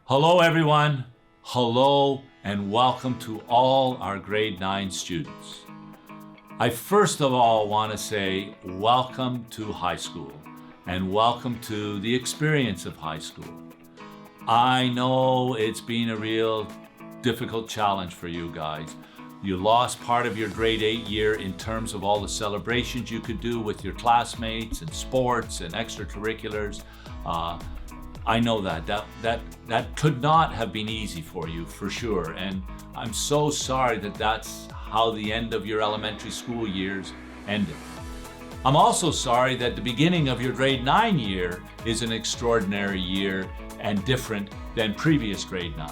Hello everyone, hello and welcome to all our grade 9 students. I first of all want to say welcome to high school and welcome to the experience of high school. I know it's been a real difficult challenge for you guys. You lost part of your grade 8 year in terms of all the celebrations you could do with your classmates and sports and extracurriculars. I know that could not have been easy for you for sure, and I'm so sorry that that's how the end of your elementary school years ended. I'm also sorry that the beginning of your grade 9 year is an extraordinary year and different than previous grade 9.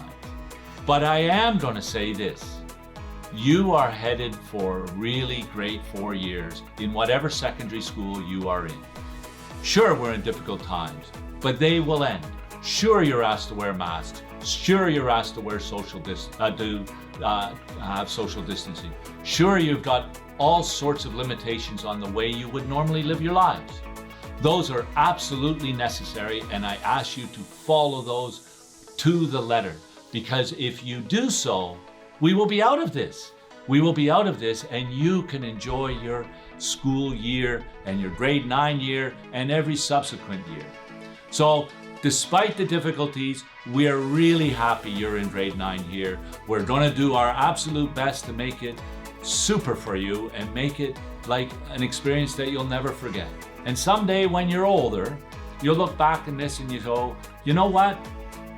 But I am going to say this. You are headed for a really great 4 years in whatever secondary school you are in. Sure, we're in difficult times, but they will end. Sure, you're asked to wear masks. Sure, you're asked to wear have social distancing. Sure, you've got all sorts of limitations on the way you would normally live your lives. Those are absolutely necessary, and I ask you to follow those to the letter, because if you do so, we will be out of this. We will be out of this, and you can enjoy your school year and your grade 9 year and every subsequent year. So despite the difficulties, we are really happy you're in grade 9 here. We're going to do our absolute best to make it super for you and make it like an experience that you'll never forget. And someday when you're older, you'll look back on this and you go, you know what?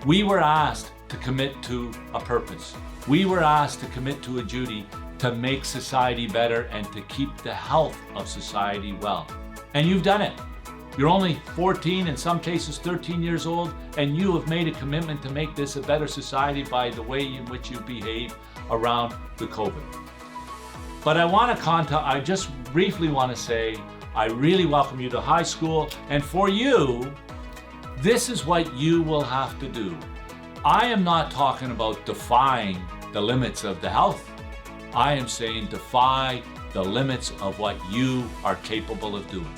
We were asked to commit to a purpose. We were asked to commit to a duty to make society better and to keep the health of society well. And you've done it. You're only 14, in some cases 13 years old, and you have made a commitment to make this a better society by the way in which you behave around the COVID. But I just briefly want to say, I really welcome you to high school, and for you, this is what you will have to do. I am not talking about defying the limits of the health. I am saying defy the limits of what you are capable of doing.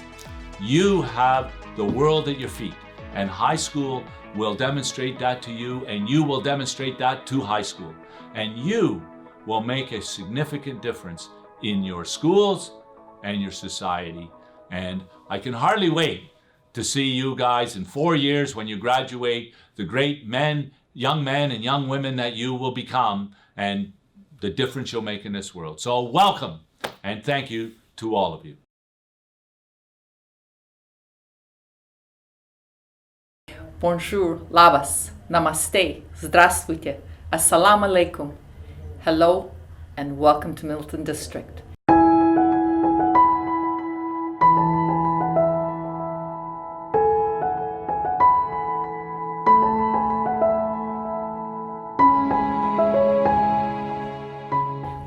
You have the world at your feet, and high school will demonstrate that to you, and you will demonstrate that to high school. And you will make a significant difference in your schools and your society. And I can hardly wait to see you guys in 4 years when you graduate, the great young men and young women that you will become, and the difference you'll make in this world. So welcome, and thank you to all of you. Bonjour, labas, namaste, здравствуйте, assalamu alaikum. Hello and welcome to Milton District.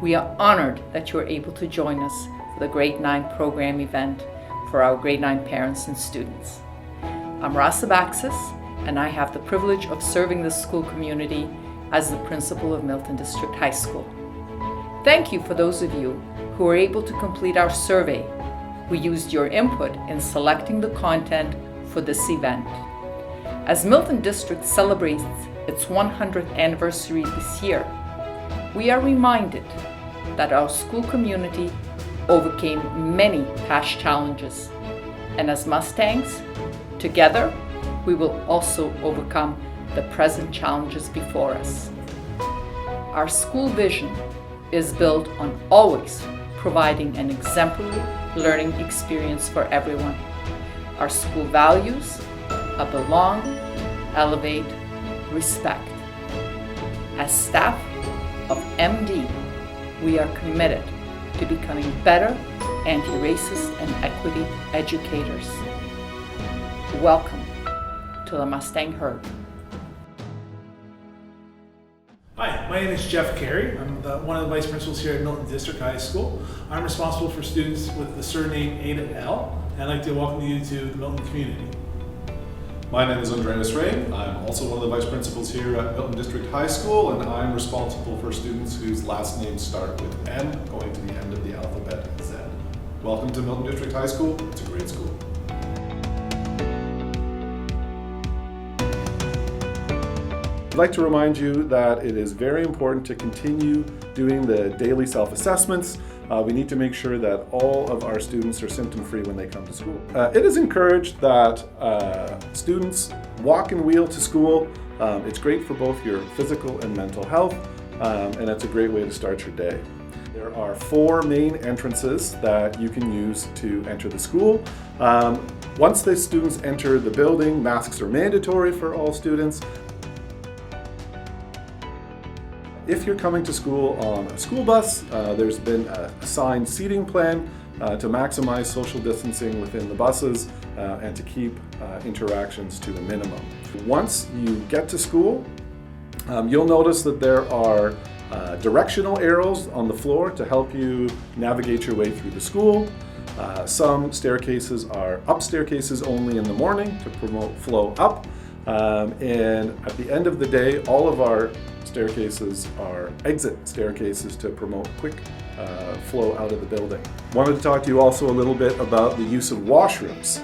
We are honored that you are able to join us for the Grade 9 program event for our Grade 9 parents and students. I'm Rasa Baxis, and I have the privilege of serving the school community as the principal of Milton District High School. Thank you for those of you who were able to complete our survey. We used your input in selecting the content for this event. As Milton District celebrates its 100th anniversary this year, we are reminded that our school community overcame many past challenges, and as Mustangs, together, we will also overcome the present challenges before us. Our school vision is built on always providing an exemplary learning experience for everyone. Our school values are belong, elevate, respect. As staff of MD, we are committed to becoming better anti-racist and equity educators. Welcome to the Mustang Herd. Hi, my name is Jeff Carey. I'm one of the vice principals here at Milton District High School. I'm responsible for students with the surname Ada L, and I'd like to welcome you to the Milton community. My name is Andreas Ray. I'm also one of the vice principals here at Milton District High School, and I'm responsible for students whose last names start with M, going to the end of the alphabet Z. Welcome to Milton District High School. It's a great school. I'd like to remind you that it is very important to continue doing the daily self-assessments. We need to make sure that all of our students are symptom-free when they come to school. It is encouraged that students walk and wheel to school. It's great for both your physical and mental health, and it's a great way to start your day. There are 4 main entrances that you can use to enter the school. Once the students enter the building, masks are mandatory for all students. If you're coming to school on a school bus, there's been a assigned seating plan to maximize social distancing within the buses and to keep interactions to a minimum. Once you get to school, you'll notice that there are directional arrows on the floor to help you navigate your way through the school. Some staircases are up staircases only in the morning to promote flow up. And at the end of the day, all of our staircases are exit staircases to promote quick flow out of the building. Wanted to talk to you also a little bit about the use of washrooms.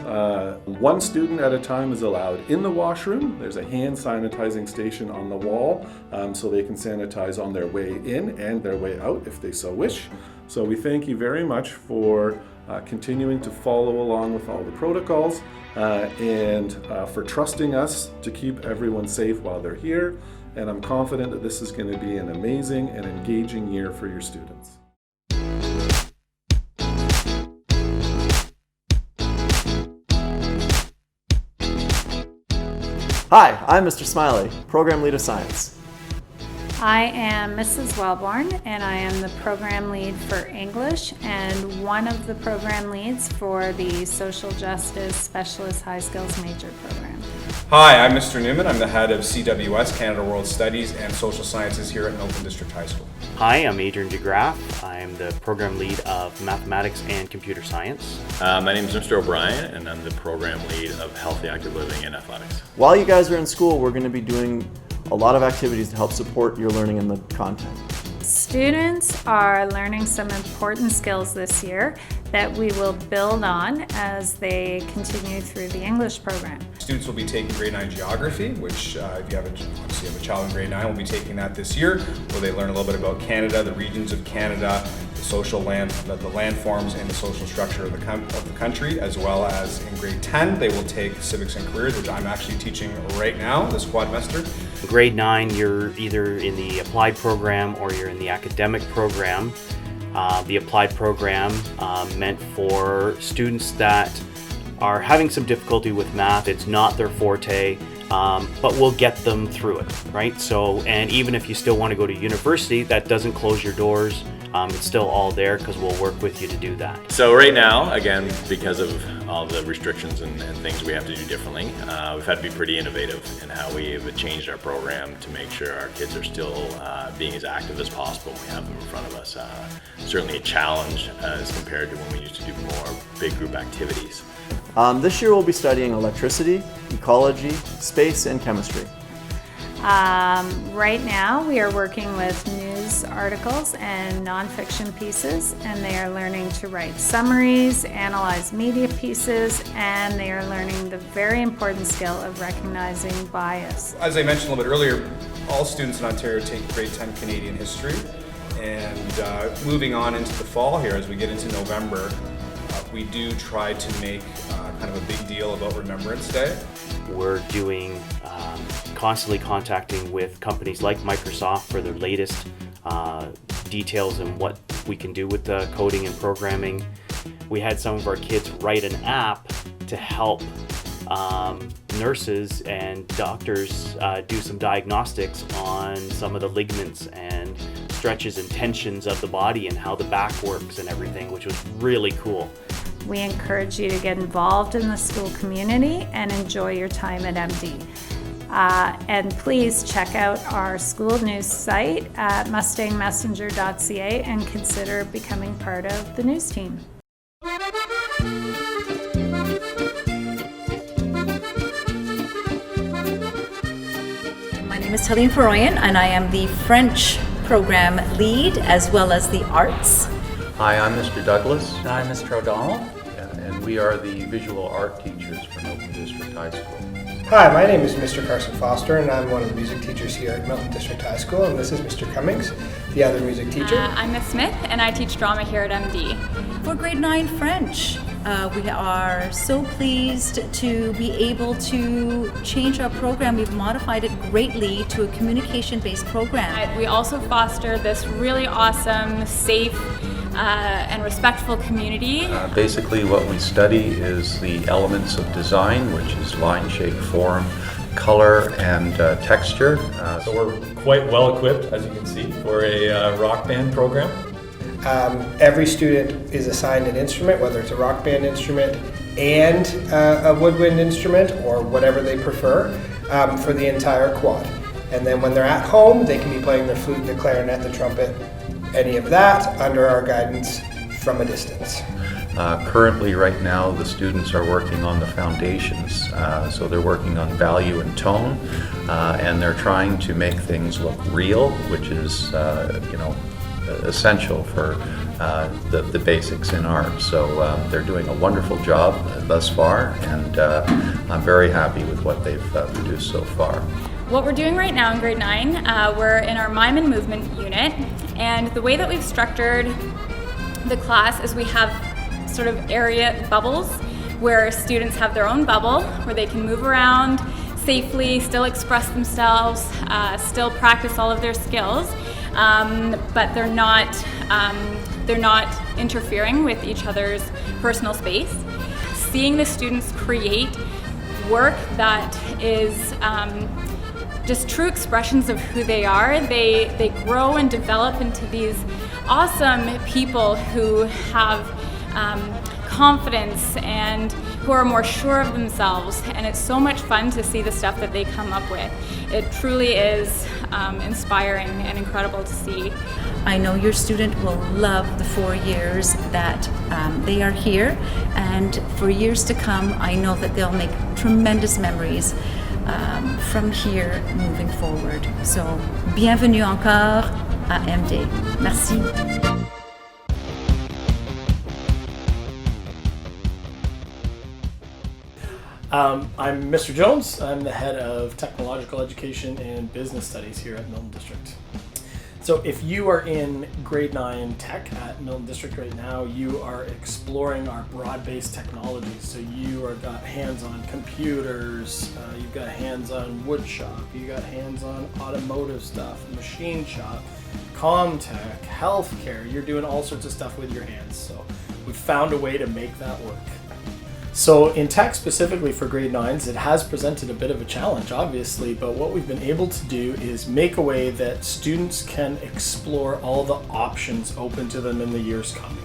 1 student at a time is allowed in the washroom. There's a hand sanitizing station on the wall, so they can sanitize on their way in and their way out if they so wish. So we thank you very much for continuing to follow along with all the protocols and for trusting us to keep everyone safe while they're here. And I'm confident that this is going to be an amazing and engaging year for your students. Hi, I'm Mr. Smiley, Program Lead of Science. I am Mrs. Wellborn, and I am the program lead for English and one of the program leads for the Social Justice Specialist High Skills Major program. Hi, I'm Mr. Newman. I'm the head of CWS, Canada World Studies and Social Sciences here at Milton District High School. Hi, I'm Adrian DeGraff. I'm the program lead of Mathematics and Computer Science. My name is Mr. O'Brien, and I'm the program lead of Healthy Active Living and Athletics. While you guys are in school, we're going to be doing a lot of activities to help support your learning and the content. Students are learning some important skills this year that we will build on as they continue through the English program. Students will be taking grade 9 geography, which if you have a child in grade 9, will be taking that this year, where they learn a little bit about Canada, the regions of Canada, the social land, the landforms, and the social structure of the country, as well as in grade 10, they will take civics and careers, which I'm actually teaching right now, this Quadmaster. Grade 9, you're either in the applied program or you're in the academic program. The applied program meant for students that are having some difficulty with math. It's not their forte, but we'll get them through it, right? So, and even if you still want to go to university, that doesn't close your doors. It's still all there because we'll work with you to do that. So right now, again, because of all the restrictions and things we have to do differently, we've had to be pretty innovative in how we have changed our program to make sure our kids are still being as active as possible when we have them in front of us. Certainly a challenge as compared to when we used to do more big group activities. This year we'll be studying electricity, ecology, space, and chemistry. Right now we are working with news articles and nonfiction pieces, and they are learning to write summaries, analyze media pieces, and they are learning the very important skill of recognizing bias. As I mentioned a little bit earlier, all students in Ontario take grade 10 Canadian history, and moving on into the fall here, as we get into November, we do try to make kind of a big deal about Remembrance Day. We're doing constantly contacting with companies like Microsoft for their latest details and what we can do with the coding and programming. We had some of our kids write an app to help nurses and doctors do some diagnostics on some of the ligaments and stretches and tensions of the body and how the back works and everything, which was really cool. We encourage you to get involved in the school community and enjoy your time at MD. And please check out our school news site at mustangmessenger.ca and consider becoming part of the news team. My name is Helene Feroyan, and I am the French program lead as well as the arts. Hi, I'm Mr. Douglas. And I'm Mr. O'Donnell. And we are the visual art teachers for Milton District High School. Hi, my name is Mr. Carson Foster, and I'm one of the music teachers here at Milton District High School, and this is Mr. Cummings, the other music teacher. I'm Miss Smith, and I teach drama here at MD. For grade 9 French, we are so pleased to be able to change our program. We've modified it greatly to a communication-based program. We also foster this really awesome, safe, and respectful community. Basically what we study is the elements of design, which is line, shape, form, color, and texture. So we're quite well equipped, as you can see, for a rock band program. Every student is assigned an instrument, whether it's a rock band instrument and a woodwind instrument or whatever they prefer, for the entire quad. And then when they're at home, they can be playing their flute, the clarinet, the trumpet, any of that under our guidance from a distance. Currently, right now, the students are working on the foundations. So they're working on value and tone, and they're trying to make things look real, which is, essential for the basics in art. So they're doing a wonderful job thus far, and I'm very happy with what they've produced so far. What we're doing right now in grade 9, we're in our mime and movement unit, and the way that we've structured the class is we have sort of area bubbles where students have their own bubble where they can move around safely, still express themselves, still practice all of their skills, but they're not interfering with each other's personal space. Seeing the students create work that is just true expressions of who they are, they grow and develop into these awesome people who have confidence and who are more sure of themselves, and it's so much fun to see the stuff that they come up with. It truly is inspiring and incredible to see. I know your student will love the 4 years that they are here, and for years to come, I know that they'll make tremendous memories from here moving forward. So, bienvenue encore à MD. Merci. I'm Mr. Jones. I'm the head of technological education and business studies here at Milton District. So if you are in grade 9 tech at Milton District right now, you are exploring our broad-based technologies. So you are got hands-on computers, you've got hands-on wood shop, you got hands-on automotive stuff, machine shop, comm tech, healthcare. You're doing all sorts of stuff with your hands. So we've found a way to make that work. So in tech specifically for grade 9s, it has presented a bit of a challenge, obviously, but what we've been able to do is make a way that students can explore all the options open to them in the years coming.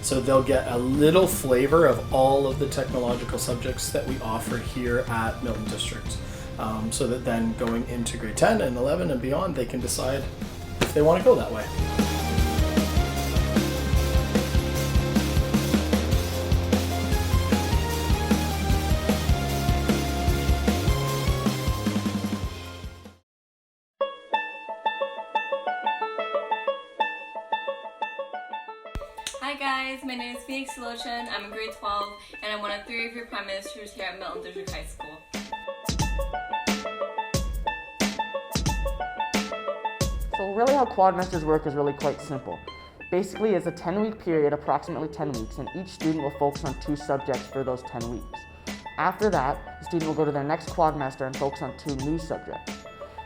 So they'll get a little flavor of all of the technological subjects that we offer here at Milton District, so that then going into grade 10 and 11 and beyond, they can decide if they want to go that way. Hi guys, my name is Phoenix Solution. I'm in grade 12 and I'm one of 3 of your Prime Ministers here at Milton District High School. So really how Quadmasters work is really quite simple. Basically it's a 10-week period, approximately 10 weeks, and each student will focus on 2 subjects for those 10 weeks. After that, the student will go to their next Quadmaster and focus on 2 new subjects.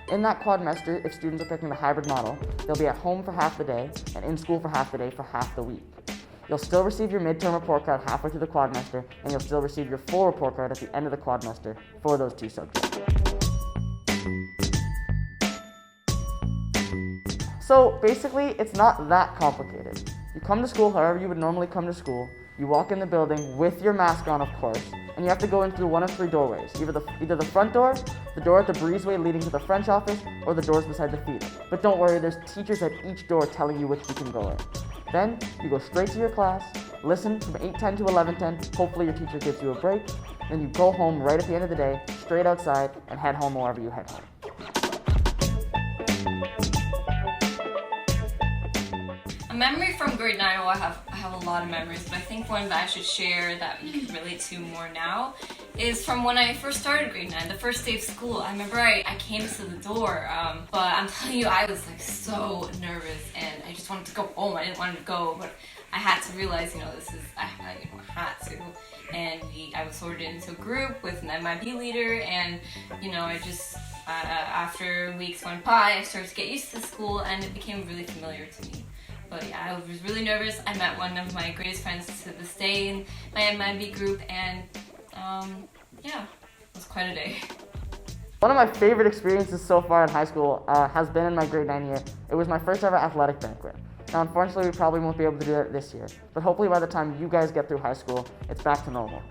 In that Quadmaster, if students are picking the hybrid model, they'll be at home for half the day and in school for half the day for half the week. You'll still receive your midterm report card halfway through the Quadmaster, and you'll still receive your full report card at the end of the Quadmaster for those 2 subjects. So basically, it's not that complicated. You come to school however you would normally come to school, you walk in the building with your mask on, of course, and you have to go in through one of 3 doorways, either the front door, the door at the breezeway leading to the French office, or the doors beside the theater. But don't worry, there's teachers at each door telling you which you can go in. Then, you go straight to your class, listen from 8:10 to 11:10, hopefully your teacher gives you a break, then you go home right at the end of the day, straight outside, and head home wherever you head home. A memory from grade 9, I have a lot of memories, but I think one that I should share that you can relate to more now is from when I first started grade 9, the first day of school. I remember I came to the door, but I'm telling you, I was like so nervous and I just wanted to go home. I didn't want to go, but I had to realize, I had to. And I was sorted into a group with an MIB leader, and I just, after weeks went by, I started to get used to school and it became really familiar to me. But yeah, I was really nervous. I met one of my greatest friends to this day in my MIB group, and yeah, it was quite a day. One of my favorite experiences so far in high school has been in my grade 9 year. It was my first ever athletic banquet. Now unfortunately we probably won't be able to do that this year, but hopefully by the time you guys get through high school, it's back to normal.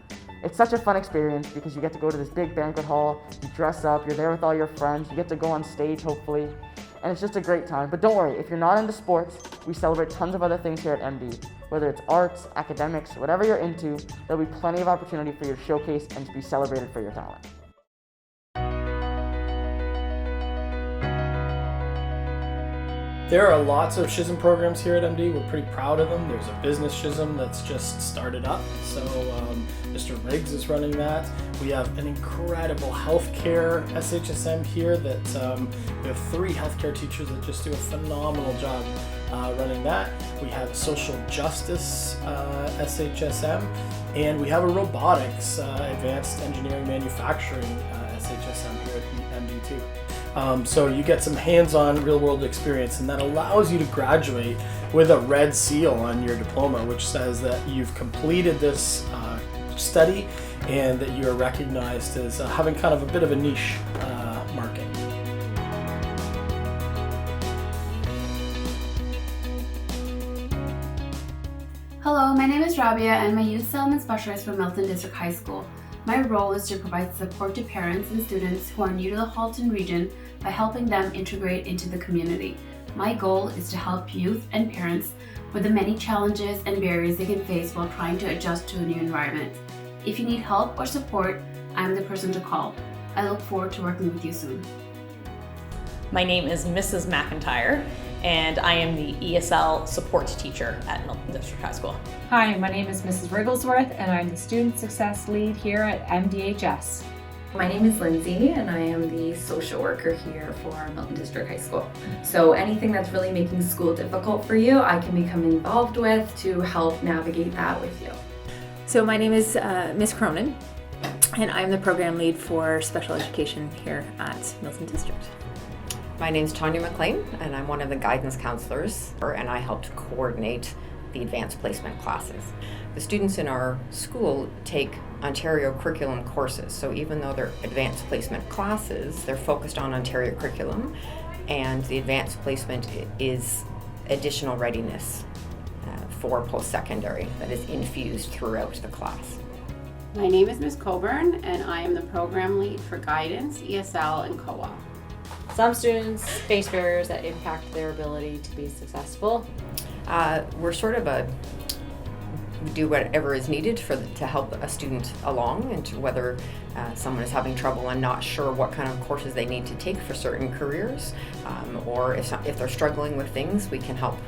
It's such a fun experience because you get to go to this big banquet hall, you dress up, you're there with all your friends, you get to go on stage hopefully, and it's just a great time. But don't worry, if you're not into sports, we celebrate tons of other things here at MD. Whether it's arts, academics, whatever you're into, there'll be plenty of opportunity for you to showcase and to be celebrated for your talent. There are lots of SHISM programs here at MD. We're pretty proud of them. There's a business SHISM that's just started up, so Mr. Riggs is running that. We have an incredible healthcare SHSM here that we have 3 healthcare teachers that just do a phenomenal job running that. We have social justice SHSM, and we have a robotics advanced engineering manufacturing SHSM here at MD too. So you get some hands-on real-world experience, and that allows you to graduate with a red seal on your diploma, which says that you've completed this study and that you are recognized as having kind of a bit of a niche market. Hello, my name is Rabia and I'm a youth development specialist for Milton District High School. My role is to provide support to parents and students who are new to the Halton region by helping them integrate into the community. My goal is to help youth and parents with the many challenges and barriers they can face while trying to adjust to a new environment. If you need help or support, I'm the person to call. I look forward to working with you soon. My name is Mrs. McIntyre, and I am the ESL support teacher at Milton District High School. Hi, my name is Mrs. Wrigglesworth, and I'm the Student Success Lead here at MDHS. My name is Lindsay, and I am the social worker here for Milton District High School. So anything that's really making school difficult for you, I can become involved with to help navigate that with you. So my name is Ms. Cronin, and I'm the program lead for special education here at Milton District. My name is Tanya McLean, and I'm one of the guidance counselors, and I help to coordinate the advanced placement classes. The students in our school take Ontario curriculum courses, so even though they're advanced placement classes, they're focused on Ontario curriculum, and the advanced placement is additional readiness for post-secondary that is infused throughout the class. My name is Ms. Coburn, and I am the program lead for guidance, ESL, and co-op. Some students face barriers that impact their ability to be successful. We're sort of we do whatever is needed to help a student along, and to whether someone is having trouble and not sure what kind of courses they need to take for certain careers, or if they're struggling with things, we can help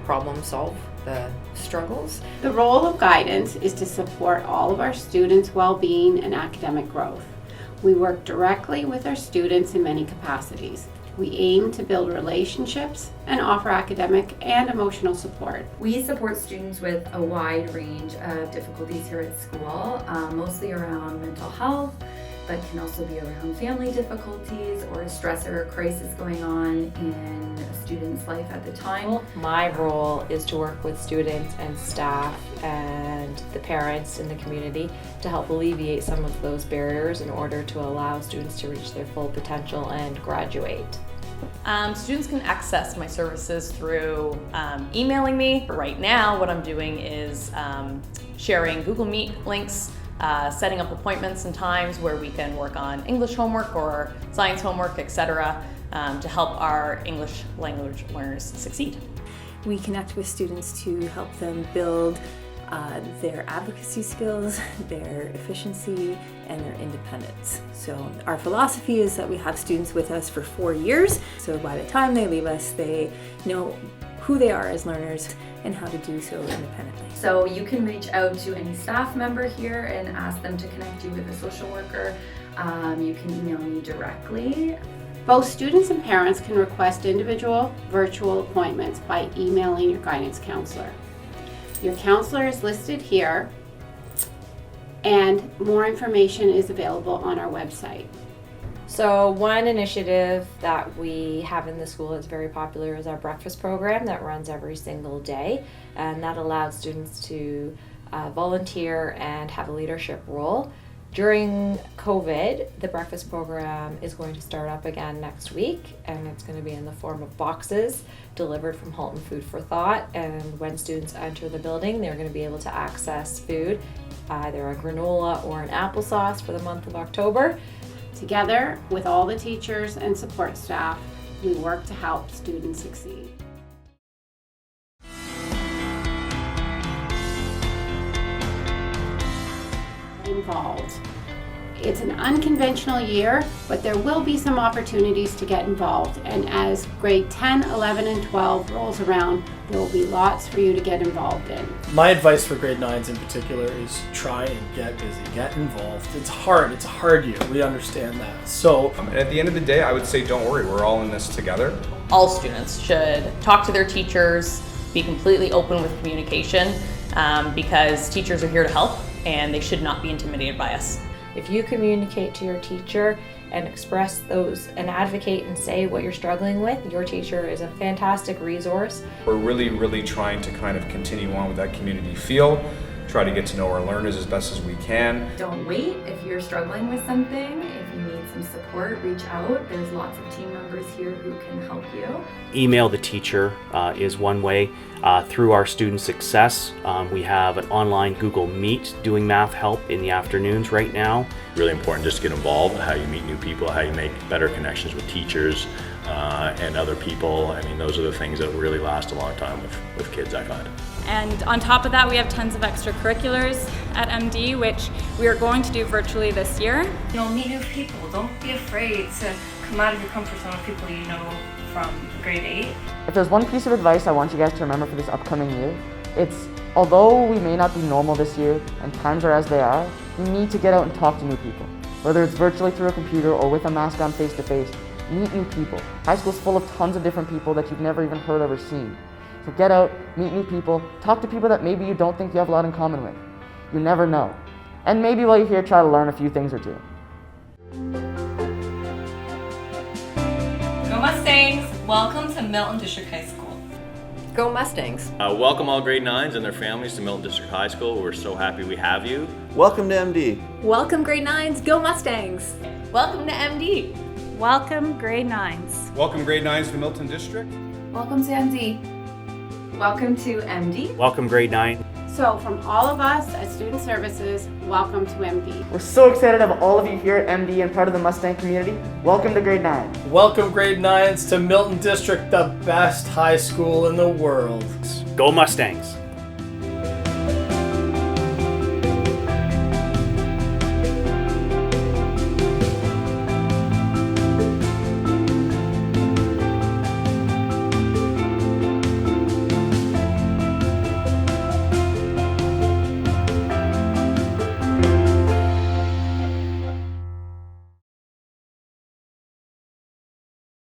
problem solve the struggles. The role of guidance is to support all of our students' well-being and academic growth. We work directly with our students in many capacities. We aim to build relationships and offer academic and emotional support. We support students with a wide range of difficulties here at school, mostly around mental health, but can also be around family difficulties or a stress or a crisis going on in a student's life at the time. My role is to work with students and staff and the parents in the community to help alleviate some of those barriers in order to allow students to reach their full potential and graduate. Students can access my services through emailing me. Right now, what I'm doing is sharing Google Meet links, setting up appointments and times where we can work on English homework or science homework, etc., to help our English language learners succeed. We connect with students to help them build their advocacy skills, their efficiency, and their independence. So our philosophy is that we have students with us for 4 years, so by the time they leave us, they know who they are as learners and how to do so independently. So you can reach out to any staff member here and ask them to connect you with a social worker. You can email me directly. Both students and parents can request individual virtual appointments by emailing your guidance counselor. Your counselor is listed here, and more information is available on our website. So one initiative that we have in the school that's very popular is our breakfast program that runs every single day, and that allows students to volunteer and have a leadership role. During COVID, the breakfast program is going to start up again next week, and it's going to be in the form of boxes delivered from Halton Food for Thought. And when students enter the building, they're going to be able to access food, either a granola or an applesauce for the month of October. Together with all the teachers and support staff, we work to help students succeed. Involved. It's an unconventional year, but there will be some opportunities to get involved. And as grade 10, 11, and 12 rolls around, there will be lots for you to get involved in. My advice for grade 9s in particular is try and get busy, get involved. It's a hard year, we understand that. So, And at the end of the day, I would say don't worry, we're all in this together. All students should talk to their teachers, be completely open with communication, because teachers are here to help and they should not be intimidated by us. If you communicate to your teacher and express those and advocate and say what you're struggling with, your teacher is a fantastic resource. We're really trying to kind of continue on with that community feel, try to get to know our learners as best as we can. Don't wait. If you're struggling with something, if you need some support, reach out. There's lots of team members here who can help you. Email the teacher is one way. Through our student success, we have an online Google Meet doing math help in the afternoons right now. Really important just to get involved, how you meet new people, how you make better connections with teachers and other people. I mean, those are the things that really last a long time with kids, I find. And on top of that, we have tons of extracurriculars at MD, which we are going to do virtually this year. You know, meet new people. Don't be afraid to come out of your comfort zone with people you know from grade 8. If there's one piece of advice I want you guys to remember for this upcoming year, it's although we may not be normal this year and times are as they are, you need to get out and talk to new people. Whether it's virtually through a computer or with a mask on face to face, meet new people. High school's full of tons of different people that you've never even heard of or seen. So get out, meet new people, talk to people that maybe you don't think you have a lot in common with. You never know. And maybe while you're here, try to learn a few things or two. Go Mustangs! Welcome to Milton District High School. Go Mustangs! Welcome all grade 9s and their families to Milton District High School. We're so happy we have you. Welcome to MD. Welcome grade 9s, go Mustangs! Welcome to MD! Welcome grade 9s. Welcome grade 9s to Milton District. Welcome to MD. Welcome to MD. Welcome grade 9. So from all of us at Student Services, welcome to MD. We're so excited to have all of you here at MD and part of the Mustang community. Welcome to grade 9. Welcome grade 9s to Milton District, the best high school in the world. Go Mustangs!